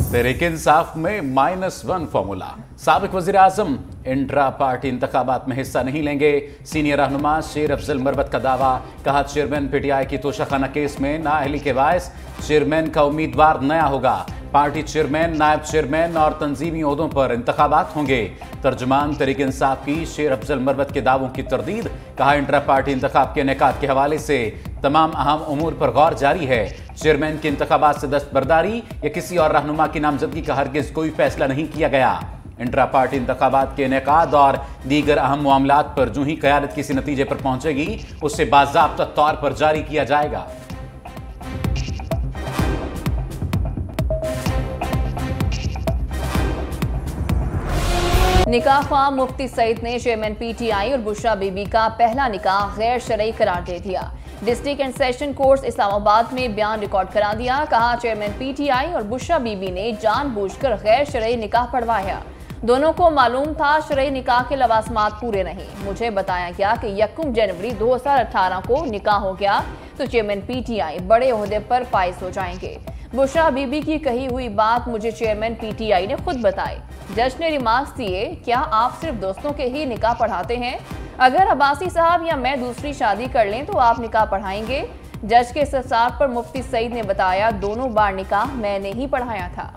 तहरीक इंसाफ में -1 फॉर्मूला। साबिक वजीर आजम इंट्रा पार्टी इंतखाबात में हिस्सा नहीं लेंगे। सीनियर रहनुमा शेर अफजल मरवत का दावा। कहा चेयरमैन पीटीआई की तोशाखाना केस में नाअहली के बायस चेयरमैन का उम्मीदवार नया होगा। पार्टी चेयरमैन, नायब चेयरमैन और तंजीमी ओहदों पर इंतखाबात होंगे। तर्जुमान तहरीक इंसाफ की शेर अफजल मरवत के दावों की तरदीद। कहा इंट्रा पार्टी इंतखाब के इनेकाद के हवाले से तमाम अहम उमूर पर गौर जारी है। चेयरमैन की इंतखाबात से दस्तबरदारी या किसी और रहनुमा की नामजदगी का हरगिज कोई फैसला नहीं किया गया। इंट्रा पार्टी इंतखाबात के इनेकाद और दीगर अहम मामलात पर जो ही क़यादत किसी नतीजे पर पहुंचेगी उसे बाज़ाब्ता तौर पर जारी किया जाएगा। निकाह ख्वाह मुफ्ती सईद ने चेयरमैन पीटीआई और बुशरा बीबी का पहला निकाह गैर शरई करार दे दिया। District and session court Islamabad में बयान रिकॉर्ड करा दिया। कहा चेयरमैन पीटीआई और बुशरा बीबी ने जानबूझकर गैर शरई निकाह पढ़वाया। दोनों को मालूम था शरई निकाह के लवाजमात पूरे नहीं। मुझे बताया गया कि 1 जनवरी 2018 को निकाह हो गया तो चेयरमैन पीटीआई बड़े ओहदे पर फाइज हो जाएंगे। बुशरा बीबी की कही हुई बात मुझे चेयरमैन पीटीआई ने खुद बताई। जज ने रिमार्क्स दिए, क्या आप सिर्फ दोस्तों के ही निकाह पढ़ाते हैं? अगर अब्बासी साहब या मैं दूसरी शादी कर लें तो आप निकाह पढ़ाएंगे? जज के इस्तफसार पर मुफ्ती सईद ने बताया, दोनों बार निकाह मैंने ही पढ़ाया था।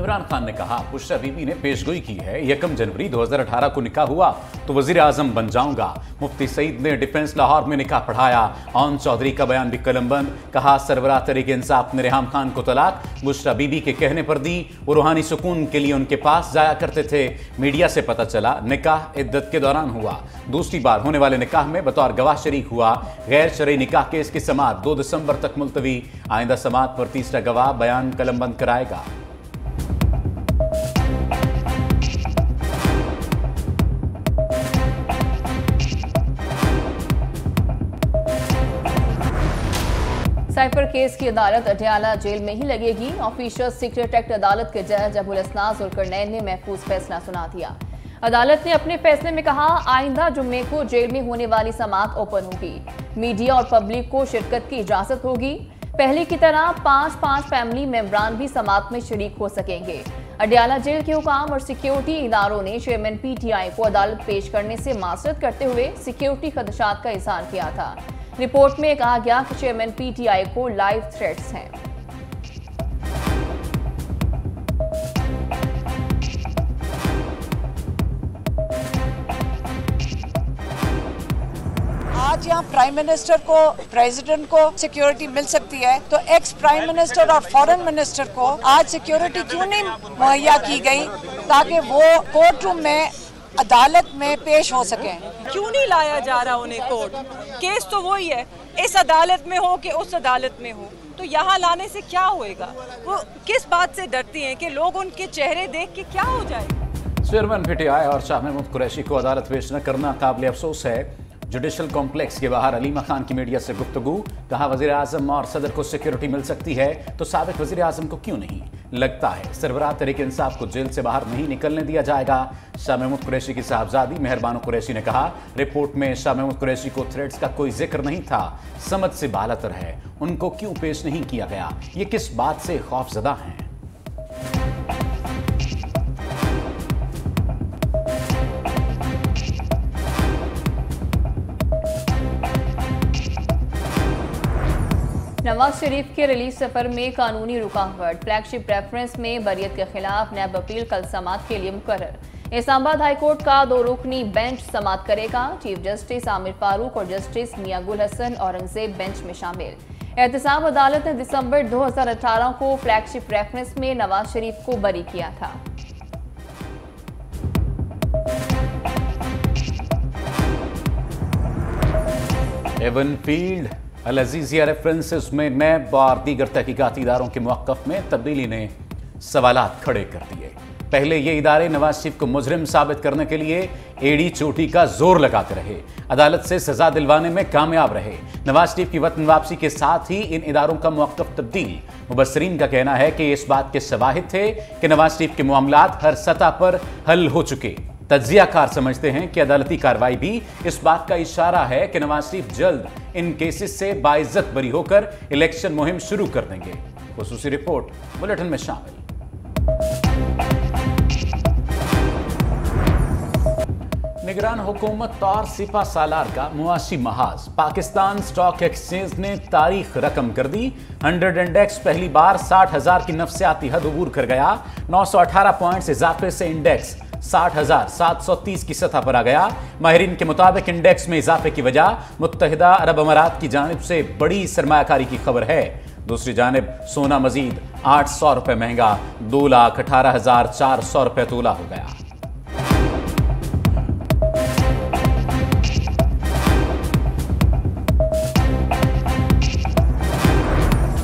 इमरान खान ने कहा बुशरा बीबी ने पेशगोई की है 1 जनवरी 2018 को निकाह हुआ तो वजीर आजम बन जाऊंगा। मुफ्ती सईद ने डिफेंस लाहौर में निकाह पढ़ाया। ओन चौधरी का बयान भी कलमबंद। कहा सरबराह तहरीक इंसाफ ने रेहाम खान को तलाक बुशरा बीबी के कहने पर दी। वो रूहानी सुकून के लिए उनके पास जाया करते थे। मीडिया से पता चला निकाह इद्दत के दौरान हुआ। दूसरी बार होने वाले निकाह में बतौर गवाह शरीक हुआ। गैर शरई निकाह केस की समाअत 2 दिसंबर तक मुलतवी। आइंदा समाअत पर तीसरा गवाह बयान कलमबंद कराएगा। साइफर केस की अदालत अडयाला जेल में ही लगेगी। ऑफिशियल सीक्रेट एक्ट अदालत के जज अबुल असना जुल्करनैन ने महफूज फैसला सुना दिया। अदालत ने अपने फैसले में कहा, आइंदा जुम्मे को जेल में होने वाली समाअत ओपन होगी। मीडिया और पब्लिक को शिरकत की इजाजत होगी। पहले की तरह 5-5 फैमिली मेंबरान भी समाअत में शरीक हो सकेंगे। अडयाला जेल के हुकाम और सिक्योरिटी इदारों ने चेयरमैन पीटीआई को अदालत पेश करने से मासरत करते हुए सिक्योरिटी खदशात का इजहार किया था। रिपोर्ट में कहा गया कि चेयरमैन पीटीआई को लाइव थ्रेट्स हैं। आज यहाँ प्राइम मिनिस्टर को, प्रेसिडेंट को सिक्योरिटी मिल सकती है तो एक्स प्राइम मिनिस्टर और फॉरेन मिनिस्टर को आज सिक्योरिटी क्यों नहीं मुहैया की गई ताकि वो कोर्ट रूम में, अदालत में पेश हो सके? क्यों नहीं लाया जा रहा उन्हें कोर्ट? केस तो वही है, इस अदालत में हो कि उस अदालत में हो, तो यहाँ लाने से क्या होएगा? वो किस बात से डरती हैं कि लोग उनके चेहरे देख के क्या हो जाएगा? चेयरमैन पीटीआई और शाह महमूद कुरैशी को अदालत पेश न करना काबिल अफसोस है। जुडिशल कॉम्प्लेक्स के बाहर अलीमा खान की मीडिया से गुफ्तगू। कहा वजीर आजम और सदर को सिक्योरिटी मिल सकती है तो साबिक वजीर आजम को क्यों नहीं? लगता है सरबराह तहरीक इंसाफ को जेल से बाहर नहीं निकलने दिया जाएगा। शाह महमूद कुरैशी की साहबजादी मेहरबानो कुरैशी ने कहा, रिपोर्ट में शाह महमूद कुरैशी को थ्रेट्स का कोई जिक्र नहीं था। समझ से बालातर है, उनको क्यों पेश नहीं किया गया? ये किस बात से खौफजदा हैं? नवाज शरीफ के रिलीफ सफर में कानूनी रुकावट। फ्लैगशिप रेफरेंस में बरियत के खिलाफ नैब अपील कल समाअत के लिए मुकर्रर। इस्लामाबाद हाईकोर्ट का 2 रुकनी बेंच समाअत करेगा। चीफ जस्टिस आमिर फारूक और जस्टिस मियां गुल हसन औरंगजेब बेंच में शामिल। एहतसाब अदालत ने दिसंबर 2018 को फ्लैगशिप रेफरेंस में नवाज शरीफ को बरी किया था। एवनफील्ड अल अजीजिया रेफरेंसेस में नैब और दीगर तहकीकाती इदारों के मौक़िफ़ में तब्दीली ने सवालात खड़े कर दिए। पहले ये इदारे नवाज शरीफ को मुजरिम साबित करने के लिए एड़ी चोटी का जोर लगाते रहे, अदालत से सजा दिलवाने में कामयाब रहे। नवाज शरीफ की वतन वापसी के साथ ही इन इदारों का मौक़िफ़ तब्दील। मुबस्सरीन का कहना है कि इस बात के शवाहिद थे कि नवाज शरीफ के मामलात हर सतह पर हल हो चुके। तज्जियाकार समझते हैं कि अदालती कार्रवाई भी इस बात का इशारा है कि नवाज शरीफ जल्द इन केसेस से बाइज्जत बरी होकर इलेक्शन मुहिम शुरू कर देंगे। खुसूसी रिपोर्ट बुलेटिन में शामिल। निगरान हुकूमत और सिपा सालार का मुआशी महाज। पाकिस्तान स्टॉक एक्सचेंज ने तारीख रकम कर दी। 100 इंडेक्स पहली बार 60,000 की नफसियाती हद अबूर कर गया। 918 पॉइंट्स इजाफे से इंडेक्स 60,730 की सतह पर आ गया। माहिरीन के मुताबिक इंडेक्स में इजाफे की वजह मुत्तहिदा अरब अमारात की जानिब से बड़ी सरमायाकारी की खबर है। दूसरी जानिब सोना मजीद 800 रुपए महंगा 2,18,400 रुपए तोला हो गया।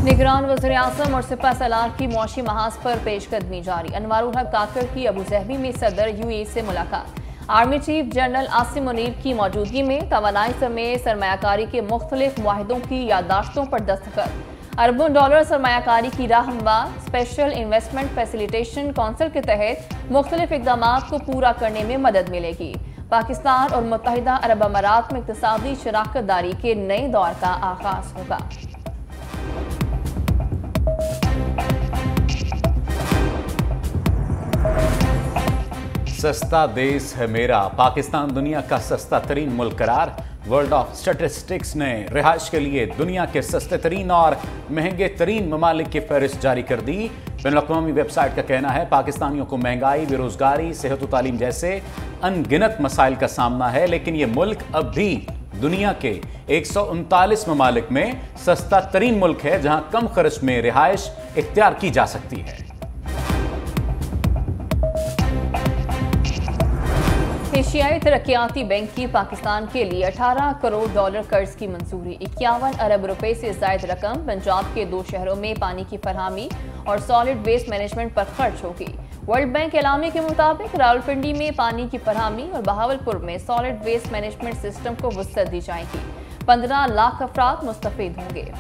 निगरान वज़ीर आज़म और सिपा सालार की मुआशी महाज पर पेशकदमी जारी। अनवारुल हक काकर की अबूज़हबी में सदर यूएई से मुलाकात। Army chief general Asim Munir की मौजूदगी में तवानाई समेत सरमायाकारी के मुख्तलिफ मुआहिदों की याददाश्तों पर दस्तखत। अरबों डॉलर सरमायाकारी की राह हमवार। स्पेशल इन्वेस्टमेंट फैसिलिटेशन काउंसिल के तहत मुख्तलिफ इक़दाम को पूरा करने में मदद मिलेगी। पाकिस्तान और मुत्तहिदा अरब अमारात में इक़्तिसादी शराकत दारी के नए दौर का आगाज होगा। सस्ता देश है मेरा। पाकिस्तान दुनिया का सस्ता तरीन मुल्क करार। वर्ल्ड ऑफ स्टैटिस्टिक्स ने रिहाइश के लिए दुनिया के सस्ते तरीन और महंगे तरीन ममालिक की फहरिस्त जारी कर दी। बैनुल-अक़वामी वेबसाइट का कहना है पाकिस्तानियों को महंगाई, बेरोजगारी, सेहत व तालीम जैसे अनगिनत मसाइल का सामना है, लेकिन ये मुल्क अब भी दुनिया के 139 ममालिक में सस्ता तरीन मुल्क है जहां कम खर्च में रिहाइश इख्तियार की जा सकती है। एशियाई तरक्याती बैंक की पाकिस्तान के लिए 18 करोड़ डॉलर कर्ज की मंजूरी। 51 अरब रुपए से ज्यादा रकम पंजाब के 2 शहरों में पानी की फरहमी और सॉलिड वेस्ट मैनेजमेंट पर खर्च होगी। वर्ल्ड बैंक एलामे के मुताबिक रावलपिंडी में पानी की फरहमी और बहावलपुर में सॉलिड वेस्ट मैनेजमेंट सिस्टम को वुसअत दी जाएगी। 15 लाख अफराद मुस्तफीद होंगे।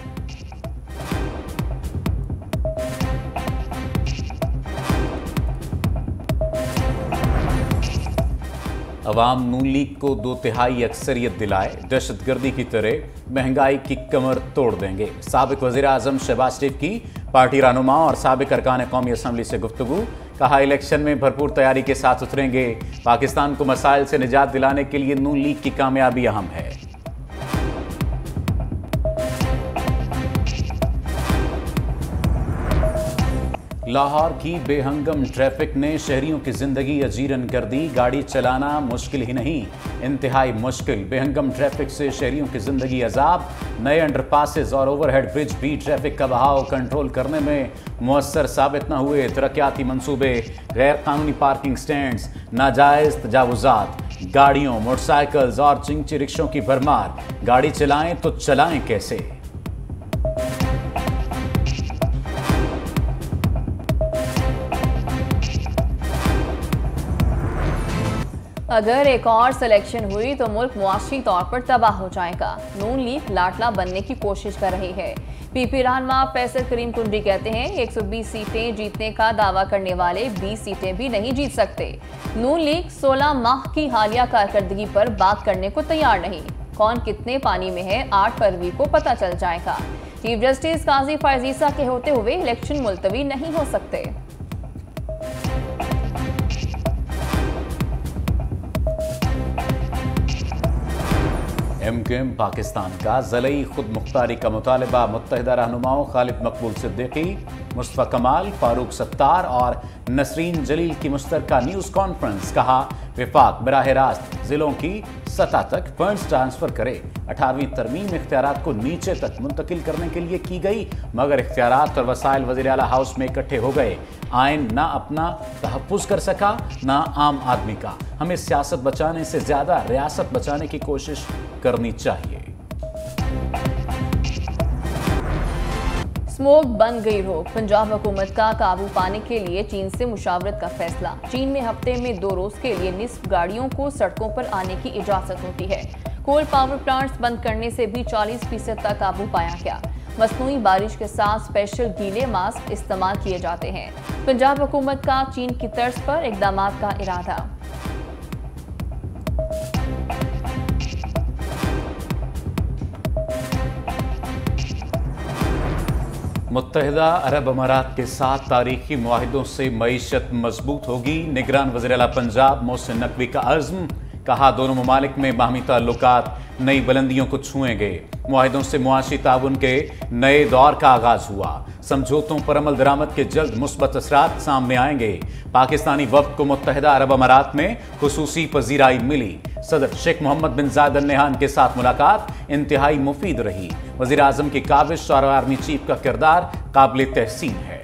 अवाम नून लीग को 2/3 अक्सरियत दिलाए, दहशतगर्दी की तरह महंगाई की कमर तोड़ देंगे। साबिक वज़ीर आज़म शहबाज शरीफ की पार्टी रहनुमा और साबिक अरकान कौमी असम्बली से गुफ्तगू। कहा इलेक्शन में भरपूर तैयारी के साथ उतरेंगे। पाकिस्तान को मसाइल से निजात दिलाने के लिए नून लीग की कामयाबी अहम है। लाहौर की बेहंगम ट्रैफिक ने शहरियों की जिंदगी अजीरन कर दी। गाड़ी चलाना मुश्किल ही नहीं, इंतहाई मुश्किल। बेहंगम ट्रैफिक से शहरियों की जिंदगी अजाब। नए अंडरपासेस और ओवरहेड ब्रिज भी ट्रैफिक का बहाव कंट्रोल करने में मुअस्सर साबित न हुए। तरक्याती मंसूबे, गैर कानूनी पार्किंग स्टैंड्स, नाजायज तजावुजात, गाड़ियों, मोटरसाइकिल्स और चिंची रिक्शों की भरमार। गाड़ी चलाएं तो चलाएं कैसे? अगर एक और सिलेक्शन हुई तो मुल्क मुआशी तौर पर तबाह हो जाएगा। नून लीग लाडला बनने की कोशिश कर रही है। पीपी रहनुमा फैसल करीम कुंडी कहते हैं 120 सीटें जीतने का दावा करने वाले 20 सीटें भी नहीं जीत सकते। नून लीग 16 माह की हालिया कारकर्दगी पर बात करने को तैयार नहीं। कौन कितने पानी में है 8 फरवरी को पता चल जाएगा। चीफ जस्टिस काजी फायजीसा के होते हुए इलेक्शन मुलतवी नहीं हो सकते। MQM पाकिस्तान का ज़लई खुद मुख्तारी का मुतालबा। मुत्तहिदा रहनुमाओं खालिद मकबूल सिद्दीकी, मुस्तफ़ा कमाल, फारूक सत्तार और नसरीन जलील की मुश्तरका न्यूज़ कॉन्फ्रेंस। कहा विफाक बराह रास्त ज़िलों की सतह तक फंड्स ट्रांसफ़र करे। 18वीं तरमीम इख्तियारात को नीचे तक मुंतकिल करने के लिए की गई, मगर इख्तियारात और वसाइल वज़ीर आला हाउस में इकट्ठे हो गए। आइन ना अपना तहफ़्फ़ुज़ कर सका ना आम आदमी का। हमें सियासत बचाने से ज़्यादा रियासत बचाने की कोशिश करनी चाहिए। स्मोक बन गई रोक। पंजाब हुकूमत का काबू पाने के लिए चीन से मुशावरत का फैसला। चीन में हफ्ते में 2 रोज के लिए निस्फ गाड़ियों को सड़कों पर आने की इजाजत होती है। कोल पावर प्लांट्स बंद करने से भी 40% तक काबू पाया गया। मसनूई बारिश के साथ स्पेशल गीले मास्क इस्तेमाल किए जाते हैं। पंजाब हुकूमत का चीन की तर्ज पर इकदामात का इरादा। मुत्तहिदा अरब अमारात के साथ तारीखी मुआहिदों से मईशत मजबूत होगी। निगरान वज़ीर आला पंजाब मोहसिन नकवी का अज़्म, कहा दोनों ममालिक में बाहमी ताल्लुकात नई बुलंदियों को छुएंगे। मुआहिदों से मुआशी ताउन के नए दौर का आगाज हुआ। समझौतों पर अमल दरामद के जल्द मुस्बत असरात सामने आएंगे। पाकिस्तानी वफ्द को मुत्तहिदा अरब अमारात में खुसूसी पजीराई मिली। सदर शेख मोहम्मद बिन जायद अल नहयान के साथ मुलाकात इंतहाई मुफीद रही। वज़ीर आज़म की काबिश और आर्मी चीफ का किरदार काबिल तहसीन है।